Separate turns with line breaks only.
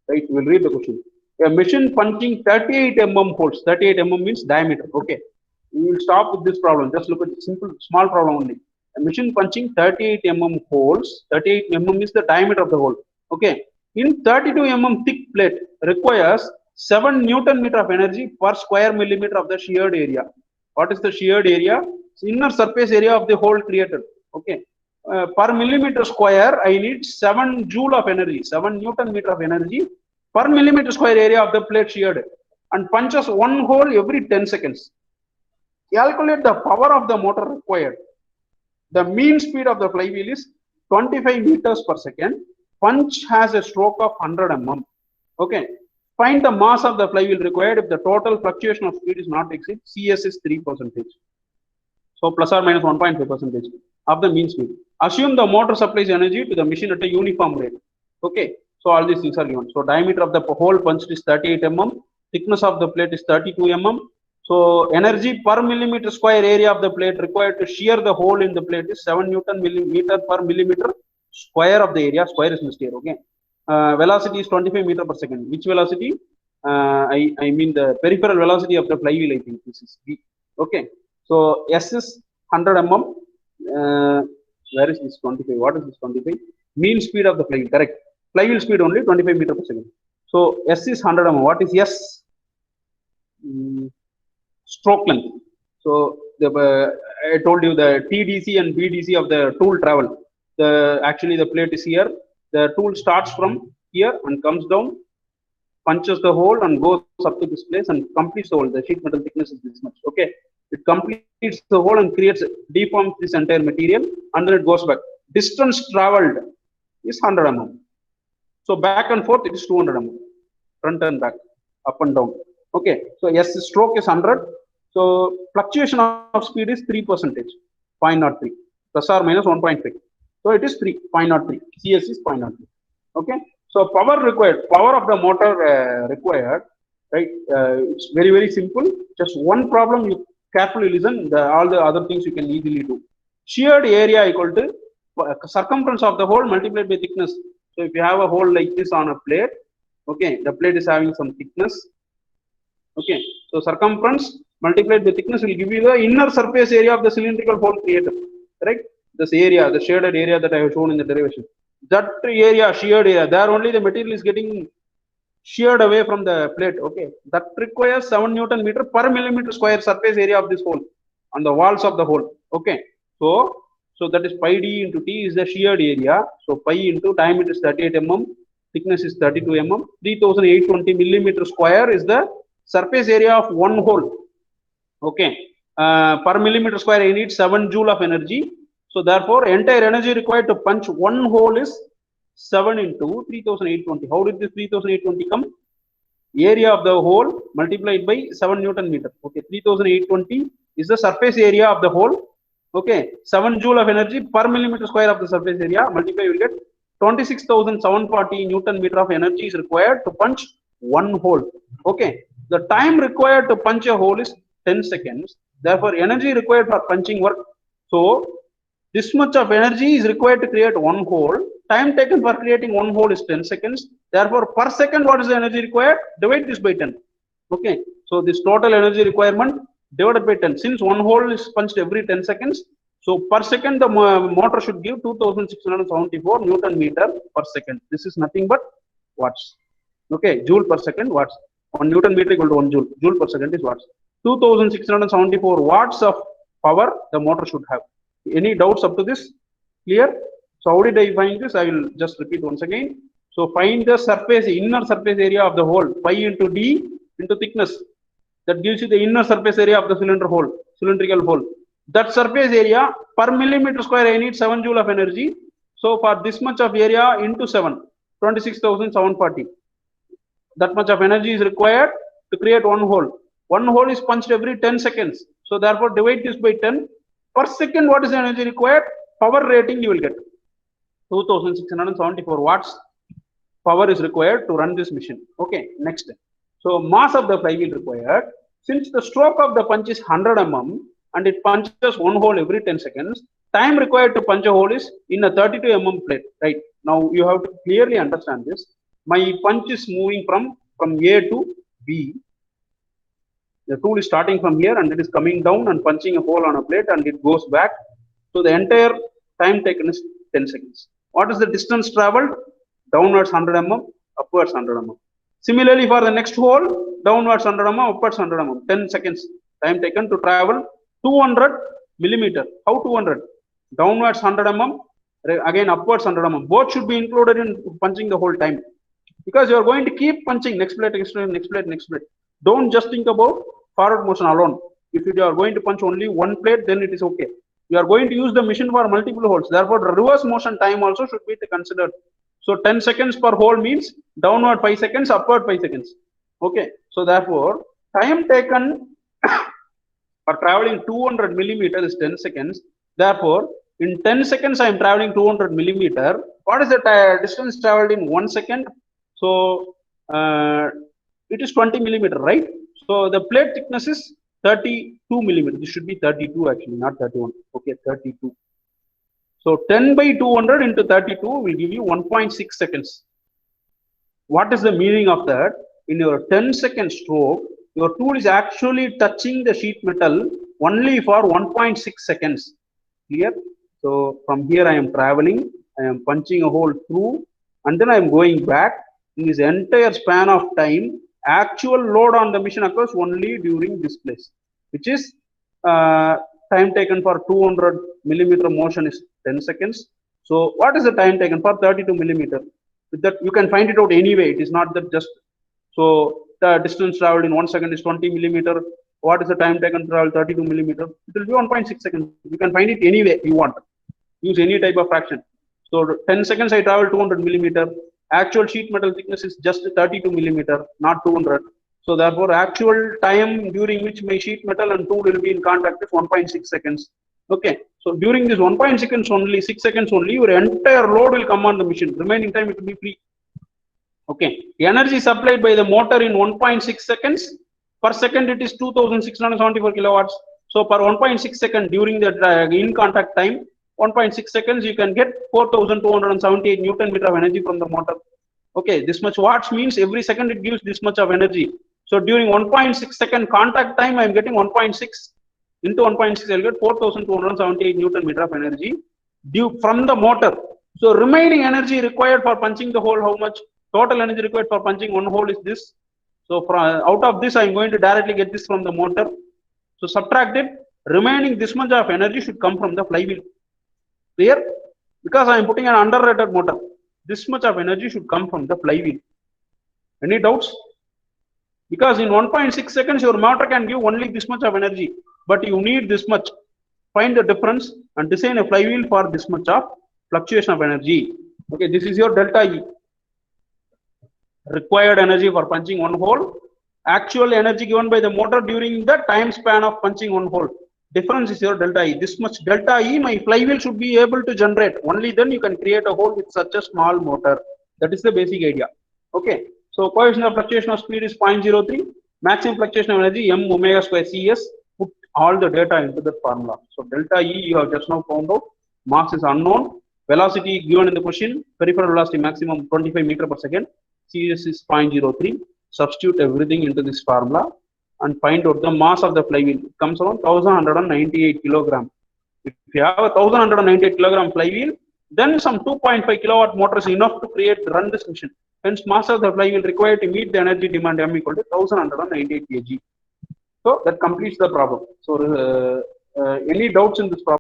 right? We'll read the question. A machine punching 38 mm holes. 38 mm means diameter. Okay. We will stop with this problem. Just look at the simple, small problem only. A machine punching 38 mm holes. 38 mm is the diameter of the hole. Okay. In 32 mm thick plate requires 7 Newton meter of energy per square millimeter of the sheared area. What is the sheared area? Inner surface area of the hole created. Okay. Per millimeter square, I need 7 joule of energy, 7 Newton meter of energy per millimeter square area of the plate sheared, and punches one hole every 10 seconds. Calculate the power of the motor required. The mean speed of the flywheel is 25 meters per second. Punch has a stroke of 100 mm. Okay. Find the mass of the flywheel required if the total fluctuation of speed is not exceed CS is 3%. So plus or minus 1.5% of the mean speed. Assume the motor supplies energy to the machine at a uniform rate. Okay. So all these things are given. So diameter of the hole punched is 38 mm. Thickness of the plate is 32 mm. So energy per millimeter square area of the plate required to shear the hole in the plate is 7 Newton millimeter per millimeter square of the area. Square is missed here. Okay. Velocity is 25 meter per second. Which velocity? I mean the peripheral velocity of the flywheel. I think this is V. Okay. So S is 100 mm. Where is this 25? What is this 25? Mean speed of the flywheel. Correct. Flywheel speed only 25 meter per second. So S is 100 mm. What is S? Stroke length. So I told you the TDC and BDC of the tool travel. Actually the plate is here. The tool starts from here and comes down, punches the hole and goes up to this place and completes the hole. The sheet metal thickness is this much. Okay. It completes the hole and deforms this entire material, and then it goes back. Distance traveled is 100 mm. So back and forth it is 200 mm. Front and back, up and down. Okay. So yes, stroke is 100. So fluctuation of speed is 3%, 0.03, plus or minus 1.5. So it is 3.03. CS is 0.03. Okay. So power required, power of the motor required, right? It's very, very simple. Just one problem, you carefully listen. All the other things you can easily do. Sheared area equal to circumference of the hole multiplied by thickness. So if you have a hole like this on a plate, okay, the plate is having some thickness. Okay, so circumference multiplied by thickness will give you the inner surface area of the cylindrical hole created. Correct? This area, the shaded area that I have shown in the derivation. That area, sheared area, there only the material is getting sheared away from the plate. Okay, that requires 7 Newton meter per millimeter square surface area of this hole on the walls of the hole. Okay, so that is pi d into t is the sheared area. So pi into diameter is 38 mm, thickness is 32 mm, 3820 millimeter square is the surface area of one hole. Okay, per millimeter square I need 7 joule of energy. So therefore entire energy required to punch one hole is 7 into 3820. How did this 3820 come? Area of the hole multiplied by 7 Newton meter. Okay, 3820 is the surface area of the hole. Okay, 7 joule of energy per millimeter square of the surface area. Multiply, you will get 26,740 Newton meter of energy is required to punch one hole. Okay, the time required to punch a hole is 10 seconds. Therefore, energy required for punching work. So, this much of energy is required to create one hole. Time taken for creating one hole is 10 seconds. Therefore, per second, what is the energy required? Divide this by 10. Okay. So, this total energy requirement divided by 10. Since one hole is punched every 10 seconds, so per second, the motor should give 2674 Newton meter per second. This is nothing but watts. Okay. Joule per second, watts. 1 Newton meter equal to 1 joule. Joule per second is watts. 2674 watts of power the motor should have. Any doubts up to this? Clear? So how did I find this? I will just repeat once again. So find the surface, inner surface area of the hole, pi into d into thickness. That gives you the inner surface area of the cylindrical hole. That surface area per millimeter square, I need 7 joule of energy. So for this much of area into 7, 26,740. That much of energy is required to create one hole. One hole is punched every 10 seconds. So therefore divide this by 10. Per second, what is the energy required? Power rating you will get. 2674 watts power is required to run this machine. Okay, next. So mass of the flywheel required. Since the stroke of the punch is 100 mm and it punches one hole every 10 seconds, time required to punch a hole is in a 32 mm plate. Right. Now you have to clearly understand this. My punch is moving from A to B. The tool is starting from here and it is coming down and punching a hole on a plate and it goes back. So the entire time taken is 10 seconds. What is the distance traveled? Downwards 100 mm, upwards 100 mm. Similarly, for the next hole, downwards 100 mm, upwards 100 mm. 10 seconds time taken to travel 200 millimeter. How 200? Downwards 100 mm, again upwards 100 mm. Both should be included in punching the whole time. Because you are going to keep punching next plate, next plate, next plate, next plate. Don't just think about forward motion alone. If you are going to punch only one plate, then it is okay. You are going to use the machine for multiple holes. Therefore, the reverse motion time also should be considered. So 10 seconds per hole means downward 5 seconds, upward 5 seconds. Okay. So therefore, time taken for traveling 200 millimeter is 10 seconds. Therefore, in 10 seconds, I am traveling 200 millimeter. What is the distance traveled in 1 second? So it is 20 millimeter, right? So the plate thickness is 32 millimeter. This should be 32 actually, not 31. Okay, 32. So 10 by 200 into 32 will give you 1.6 seconds. What is the meaning of that? In your 10-second stroke, your tool is actually touching the sheet metal only for 1.6 seconds. Clear? So from here I am traveling, I am punching a hole through, and then I am going back. In this entire span of time, actual load on the machine occurs only during this place, which is time taken for 200 millimeter motion is 10 seconds. So what is the time taken for 32 millimeter? With that, you can find it out anyway. It is not that just, so the distance traveled in 1 second is 20 millimeter. What is the time taken to travel 32 millimeter? It will be 1.6 seconds. You can find it anyway you want. Use any type of fraction. So 10 seconds I travel 200 millimeter. Actual sheet metal thickness is just 32 millimeter, not 200. So therefore, actual time during which my sheet metal and tool will be in contact is 1.6 seconds. Okay. So during this 1.6 seconds only, 6 seconds only, your entire load will come on the machine. Remaining time it will be free. Okay. The energy supplied by the motor in 1.6 seconds per second, it is 2674 kilowatts. So per 1.6 second during the in contact time, 1.6 seconds, you can get 4,278 Newton meter of energy from the motor. Okay, this much watts means every second it gives this much of energy. So during 1.6 second contact time, I am getting 1.6 into 1.6, I will get 4,278 Newton meter of energy due from the motor. So remaining energy required for punching the hole, how much? Total energy required for punching one hole is this. So out of this, I am going to directly get this from the motor. So subtract it. Remaining this much of energy should come from the flywheel. Clear? Because I am putting an underrated motor. This much of energy should come from the flywheel. Any doubts? Because in 1.6 seconds, your motor can give only this much of energy, but you need this much. Find the difference and design a flywheel for this much of fluctuation of energy. Okay, this is your delta E. Required energy for punching one hole. Actual energy given by the motor during the time span of punching one hole. Difference is your delta E. This much delta E, my flywheel should be able to generate. Only then you can create a hole with such a small motor. That is the basic idea. Okay. So coefficient of fluctuation of speed is 0.03. Maximum fluctuation of energy m omega square Cs. Put all the data into the formula. So delta E you have just now found out. Mass is unknown. Velocity given in the question. Peripheral velocity maximum 25 meter per second. Cs is 0.03. Substitute everything into this formula and find out the mass of the flywheel. It comes around 1198 kilogram. If you have a 1198 kilogram flywheel, then some 2.5 kilowatt motor is enough to run this machine. Hence, mass of the flywheel required to meet the energy demand m equal to 1198 kg. So that completes the problem. So any doubts in this problem?